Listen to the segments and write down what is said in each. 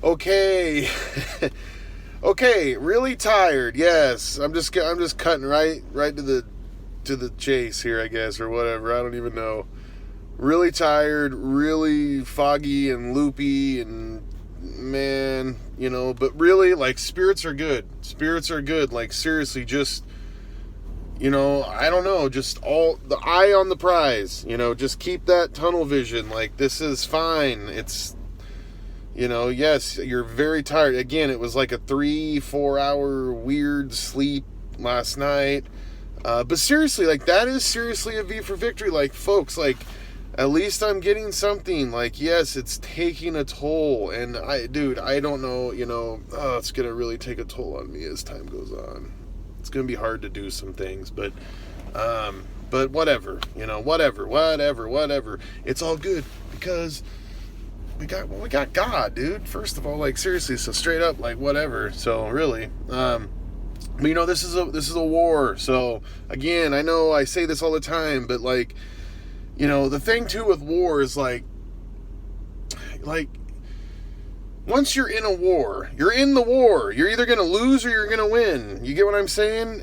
Okay. Okay, really tired. Yes. I'm just cutting right to the chase here, I guess, or whatever. I don't even know. Really tired, really foggy and loopy, and man, but really, like, spirits are good. Spirits are good. Like, seriously, just, I don't know, just all the eye on the prize, just keep that tunnel vision. Like, this is fine. It's, yes, you're very tired. Again, it was like a 3-4 hour weird sleep last night. But seriously, like, that is seriously a V for victory. Like, folks, like, at least I'm getting something. Like, yes, it's taking a toll. And I don't know, it's going to really take a toll on me as time goes on. It's going to be hard to do some things, but whatever, whatever. It's all good because we got God, dude. First of all, like, seriously, so straight up, like, whatever. So really, but this is a war. So again, I know I say this all the time, but like, the thing too with war is like once you're in a war, you're in the war. You're either gonna lose or you're gonna win. You get what I'm saying?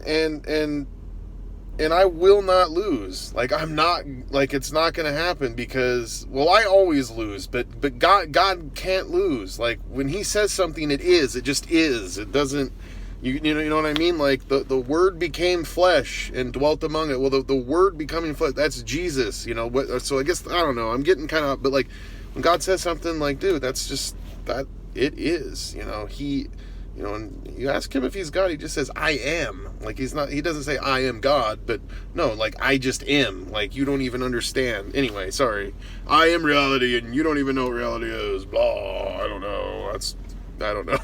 And I will not lose. Like, I'm not, like, it's not gonna happen because, well, I always lose, but God can't lose. Like, when he says something, it just is. It doesn't, you know what I mean? Like, the word became flesh and dwelt among it. Well, the word becoming flesh, that's Jesus, so I guess, I don't know, I'm getting kind of, but like, when God says something, like, dude, that's just, that, it is, he, and you ask him if he's God, he just says, I am. Like, he doesn't say, I am God, but no, like, I just am. Like, you don't even understand. Anyway, sorry. I am reality, and you don't even know what reality is. Blah, I don't know. I don't know.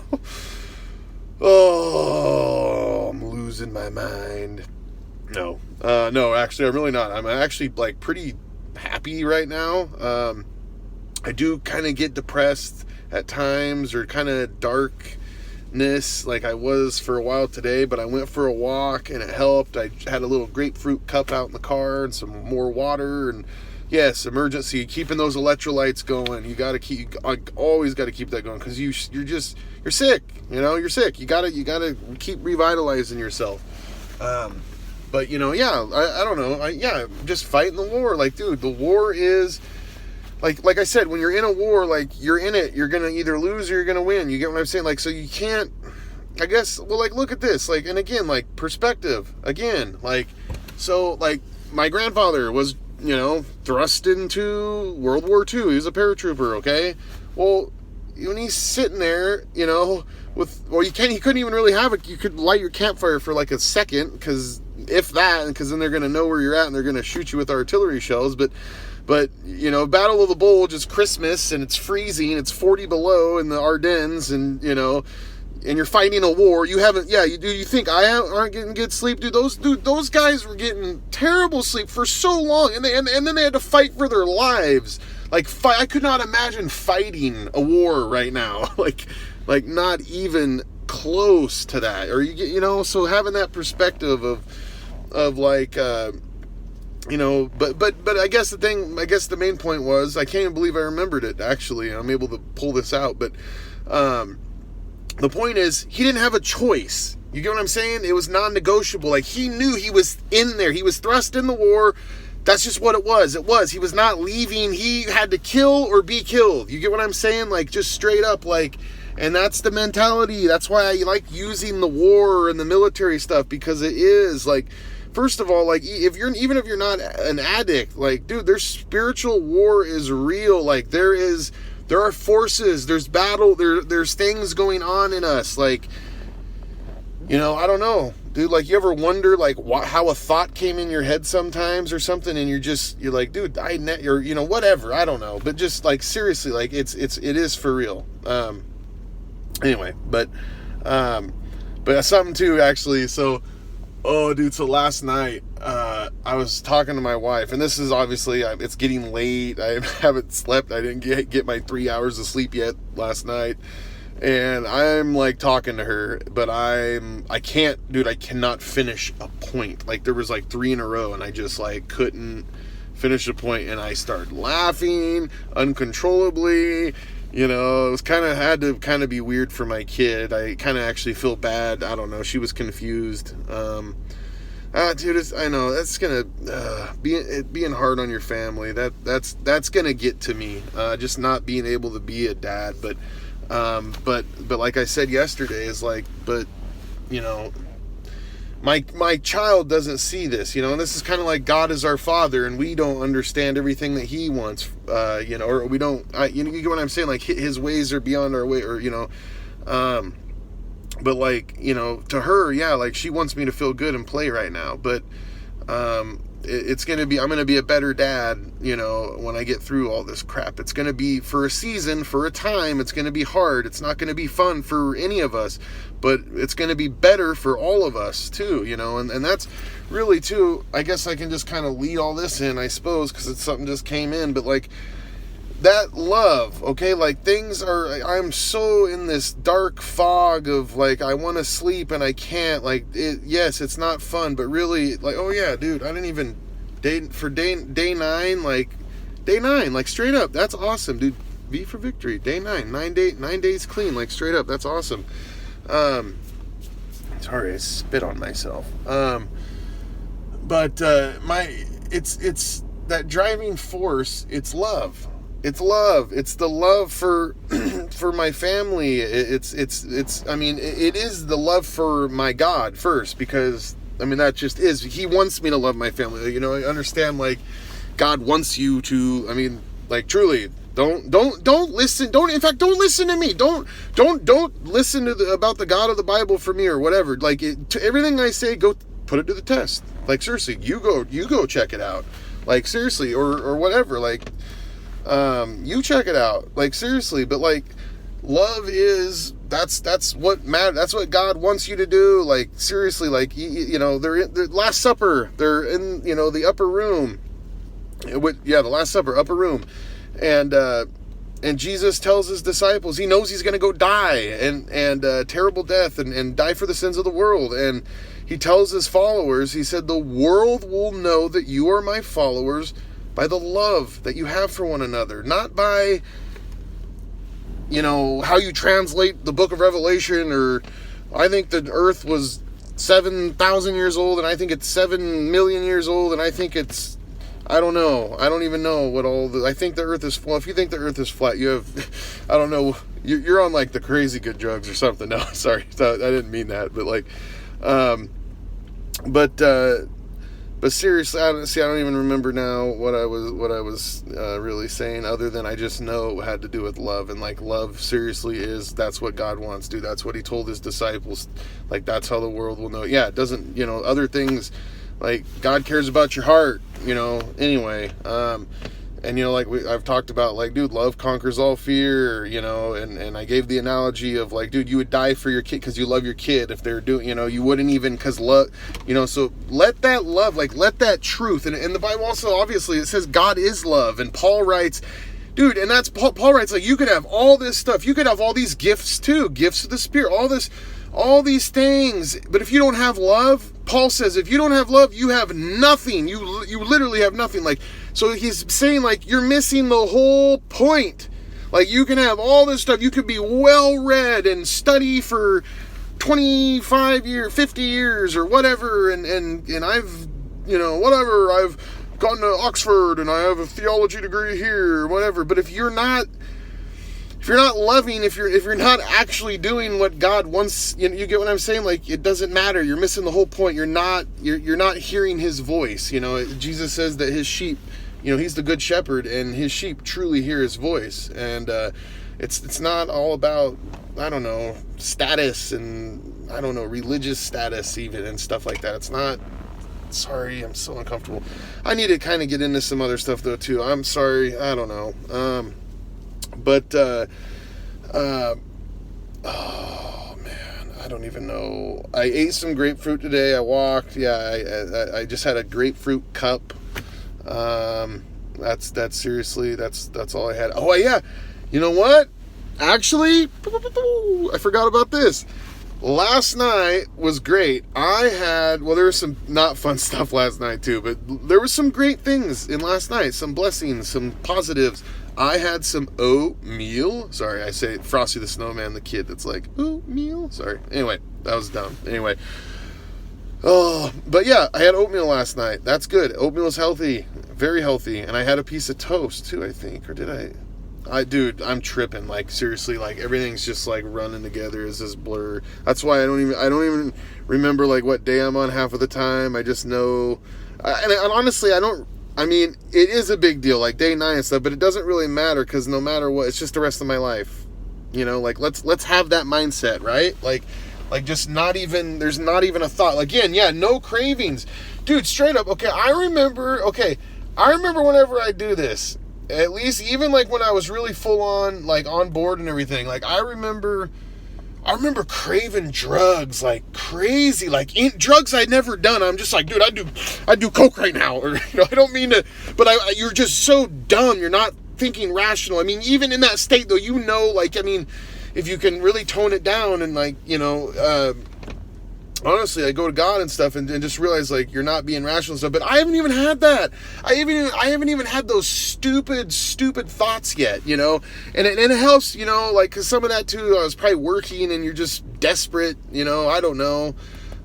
Oh, I'm losing my mind. No, actually, I'm really not. I'm actually, like, pretty happy right now. I do kind of get depressed at times, or kind of darkness, like I was for a while today, but I went for a walk and it helped. I had a little grapefruit cup out in the car and some more water, and yes, emergency, keeping those electrolytes going. You got to keep, always got to keep that going, because you're sick, you're sick. You got to keep revitalizing yourself. But yeah, I don't know. Just fighting the war. Like, dude, the war is, like I said, when you're in a war, like, you're in it, you're going to either lose or you're going to win. You get what I'm saying? Like, so you can't, I guess, well, like, look at this, like, and again, like, perspective, again, like, so, like, my grandfather was, thrust into World War II. He was a paratrooper, okay? Well, when he's sitting there, he couldn't even really you could light your campfire for like a second, because then they're going to know where you're at and they're going to shoot you with artillery shells, but Battle of the Bulge is Christmas and it's freezing, it's 40 below in the Ardennes, and and you're fighting a war. You haven't, you think I aren't getting good sleep? Those guys were getting terrible sleep for so long, and then they had to fight for their lives. Like, I could not imagine fighting a war right now. like not even close to that. Or so having that perspective of like, but I guess the main point was, I can't even believe I remembered it, actually. I'm able to pull this out, but the point is, he didn't have a choice. You get what I'm saying? It was non-negotiable. Like, he knew he was in there. He was thrust in the war. That's just what it was. He was not leaving. He had to kill or be killed. You get what I'm saying? Like, just straight up, like, and that's the mentality. That's why I like using the war and the military stuff, because it is, like, first of all, like, even if you're not an addict, like, dude, there's spiritual war is real. Like, there are forces, there's battle, there's things going on in us. Like, I don't know, dude. Like, you ever wonder, like, how a thought came in your head sometimes or something, and you're like, dude, whatever. I don't know, but just, like, seriously, like, it is for real. Anyway, but something too, actually. So, oh, dude, so last night, I was talking to my wife, and this is obviously, it's getting late. I haven't slept. I didn't get my 3 hours of sleep yet last night. And I'm, like, talking to her, but I cannot finish a point. Like, there was, like, 3 in a row, and I just, like, couldn't finish a point, and I started laughing uncontrollably. You know, it was had to be weird for my kid. I kind of actually feel bad. I don't know. She was confused. Dude, I know that's gonna being hard on your family. That's gonna get to me. Just not being able to be a dad. But like I said yesterday, is like, but you know, my child doesn't see this, you know, and this is kind of like God is our Father, and we don't understand everything that He wants, you know, or we don't, you get what I'm saying? Like His ways are beyond our way, or you know, but like, you know, to her, yeah, like she wants me to feel good and play right now, but it's gonna be, I'm gonna be a better dad, you know, when I get through all this crap. It's gonna be for a season, for a time. It's gonna be hard. It's not gonna be fun for any of us, but it's gonna be better for all of us too, you know. And that's really too, I guess I can just kind of lead all this in, I suppose, because it's something just came in, but like that love, okay, like things are, I'm so in this dark fog of like, I want to sleep and I can't, like, yes, it's not fun, but really, like, oh yeah, dude, I didn't even, day 9, like, day 9, like, straight up, that's awesome, dude, V for victory, day 9 days clean, like, straight up, that's awesome. Sorry, I spit on myself, but it's that driving force, it's love. It's love. It's the love for for my family. It's I mean, it is the love for my God first, because I mean that just is. He wants me to love my family. You know, I understand, like, God wants you to, I mean, like, truly, don't listen. In fact, don't listen to me. Don't listen to about the God of the Bible for me or whatever. Like, to everything I say, go put it to the test. Like, seriously, you go check it out. Like, seriously, or whatever. Like, you check it out, like, seriously. But like, love is, that's what matters. That's what God wants you to do. Like, seriously, like, you know, they're in the Last Supper, they're in, you know, the upper room, the Last Supper, upper room, and Jesus tells his disciples, he knows he's going to go die and terrible death and die for the sins of the world, and he tells his followers, he said, the world will know that you are my followers by the love that you have for one another, not by, you know, how you translate the book of Revelation, or I think the earth was 7,000 years old, and I think it's 7 million years old, and I think it's, I don't know. I don't even know what I think the earth is, well, if you think the earth is flat, you have, I don't know, you're on like the crazy good drugs or something. No, sorry, I didn't mean that, but like, but seriously, I don't even remember now what I was really saying, other than I just know it had to do with love. And like, love seriously that's what God wants, dude. That's what he told his disciples. Like, that's how the world will know. Yeah, it doesn't, you know, other things, like, God cares about your heart, you know, anyway. And, you know, like I've talked about, like, dude, love conquers all fear, you know, and I gave the analogy of, like, dude, you would die for your kid because you love your kid. If they're doing, you know, you wouldn't even, because love, you know, so let that love, like, let that truth, and the Bible also, obviously, it says God is love, and Paul writes, dude, and that's, Paul writes, like, you could have all this stuff, you could have all these gifts too, gifts of the Spirit, all these things, but if you don't have love, Paul says, if you don't have love, you have nothing. You literally have nothing. Like, so he's saying, like, you're missing the whole point. Like, you can have all this stuff. You could be well read and study for 25 years, 50 years, or whatever. And I've, you know, whatever. I've gone to Oxford and I have a theology degree here, or whatever. But if you're not loving, if you're not actually doing what God wants, you get what I'm saying? Like, it doesn't matter. You're missing the whole point. You're not hearing his voice. You know, Jesus says that his sheep, you know, he's the good shepherd, and his sheep truly hear his voice. And it's not all about, I don't know, status and, I don't know, religious status even and stuff like that. It's not. Sorry, I'm so uncomfortable. I need to kind of get into some other stuff though too. I'm sorry. I don't know. But, oh man, I don't even know. I ate some grapefruit today. I walked. Yeah, I just had a grapefruit cup. That's seriously, that's all I had. Oh yeah, you know what? Actually, I forgot about this. Last night was great. There was some not fun stuff last night too, but there was some great things in last night, some blessings, some positives. I had some oatmeal. Sorry, I say Frosty the Snowman, the kid that's like, oatmeal. Sorry. Anyway, that was dumb. Anyway. Oh, but yeah, I had oatmeal last night. That's good. Oatmeal is healthy. Very healthy. And I had a piece of toast too, I think. Or did dude, I'm tripping. Like, seriously, like, everything's just, like, running together as this blur. That's why I don't even remember, like, what day I'm on half of the time. I just know, and honestly, it is a big deal, like, day 9 and stuff, but it doesn't really matter, because no matter what, it's just the rest of my life. You know, like, let's have that mindset, right? Like, just there's not even a thought. Like, again, yeah, no cravings. Dude, straight up, I remember whenever I do this, at least even like when I was really full on, like, on board and everything, like, I remember craving drugs like crazy, like drugs I'd never done. I'm just like, dude, I do coke right now, or, you know, I don't mean to, but you're just so dumb. You're not thinking rational. I mean, even in that state though, you know, like, I mean, if you can really tone it down and, like, you know, honestly, I go to God and stuff and just realize, like, you're not being rational and stuff. But I haven't even had that. I haven't even had those stupid thoughts yet, you know. And it helps, you know, like, because some of that too, I was probably working and you're just desperate, you know. I don't know.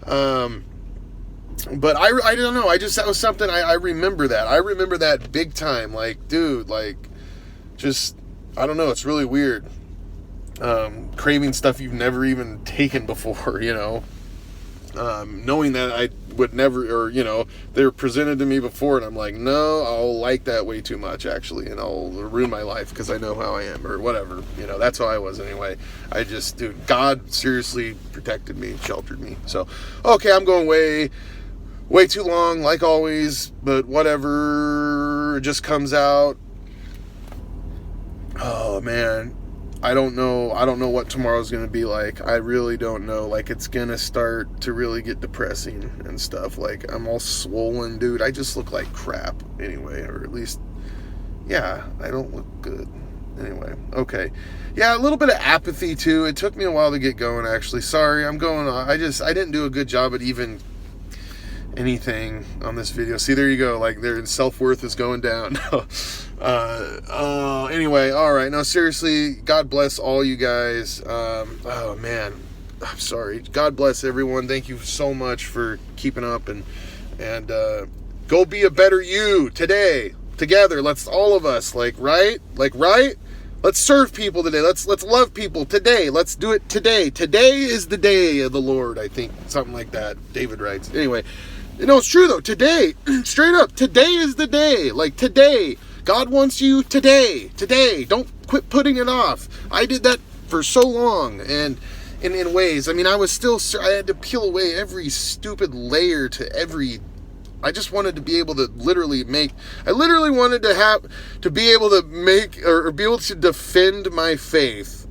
But I don't know. That was something I remember that. I remember that big time. Like, dude, like, just, I don't know. It's really weird. Craving stuff you've never even taken before, you know. Knowing that I would never, or, you know, they were presented to me before, and I'm like, no, I'll like that way too much, actually, and I'll ruin my life because I know how I am, or whatever, you know. That's how I was anyway. Dude, God seriously protected me, sheltered me. So, okay, I'm going way too long, like always, but whatever, it just comes out. Oh, man. I don't know what tomorrow's going to be like. I really don't know. Like, it's going to start to really get depressing and stuff. Like, I'm all swollen, dude. I just look like crap anyway, or at least, yeah, I don't look good. Anyway, okay. Yeah, a little bit of apathy too. It took me a while to get going, actually. Sorry, I'm going on. I didn't do a good job at even anything on this video. See, there you go. Like, their self-worth is going down. Anyway, all right. No, seriously, God bless all you guys. Oh man, I'm sorry. God bless everyone. Thank you so much for keeping up and go be a better you today. Together, let's all of us, right. Let's serve people today. Let's love people today. Let's do it today. Today is the day of the Lord. I think something like that. David writes. Anyway, you know, it's true though. Today, straight up, today is the day. Like, today. God wants you today. Don't quit putting it off. I did that for so long, and in ways, I mean, I had to peel away every stupid layer to every. I just wanted to be able to I literally wanted to be able to make, or be able to defend my faith.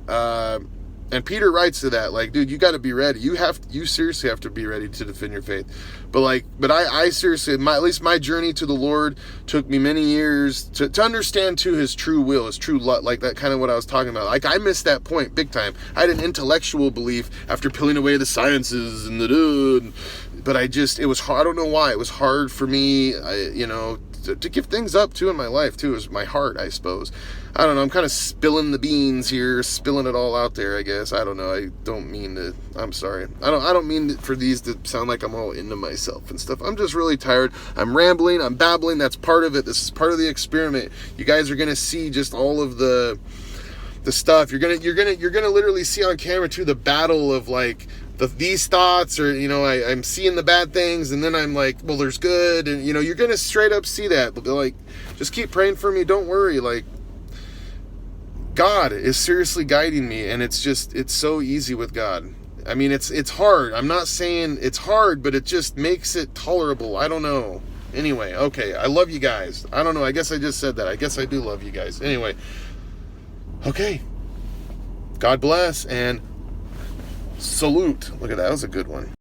And Peter writes to that, like, dude, you got to be ready. You seriously have to be ready to defend your faith. But I seriously, at least my journey to the Lord took me many years to understand too His true will, His true love, like that kind of what I was talking about. Like, I missed that point big time. I had an intellectual belief after peeling away the sciences and but it was hard. I don't know why it was hard for me. To give things up too in my life too is my heart, I suppose. I don't know. I'm kind of spilling the beans here, spilling it all out there, I guess. I don't know. I don't mean to. I'm sorry. I don't mean for these to sound like I'm all into myself and stuff. I'm just really tired. I'm rambling. I'm babbling. That's part of it. This is part of the experiment. You guys are gonna see just all of the stuff. You're gonna literally see on camera too the battle of like these thoughts, or, you know, I'm seeing the bad things, and then I'm like, well, there's good, and, you know, you're gonna straight up see that. But like, just keep praying for me. Don't worry. Like, God is seriously guiding me, and it's so easy with God. I mean, it's hard. I'm not saying it's hard, but it just makes it tolerable. I don't know. Anyway, okay, I love you guys. I don't know. I guess I just said that. I guess I do love you guys. Anyway, okay. God bless and salute. Look at that. That was a good one.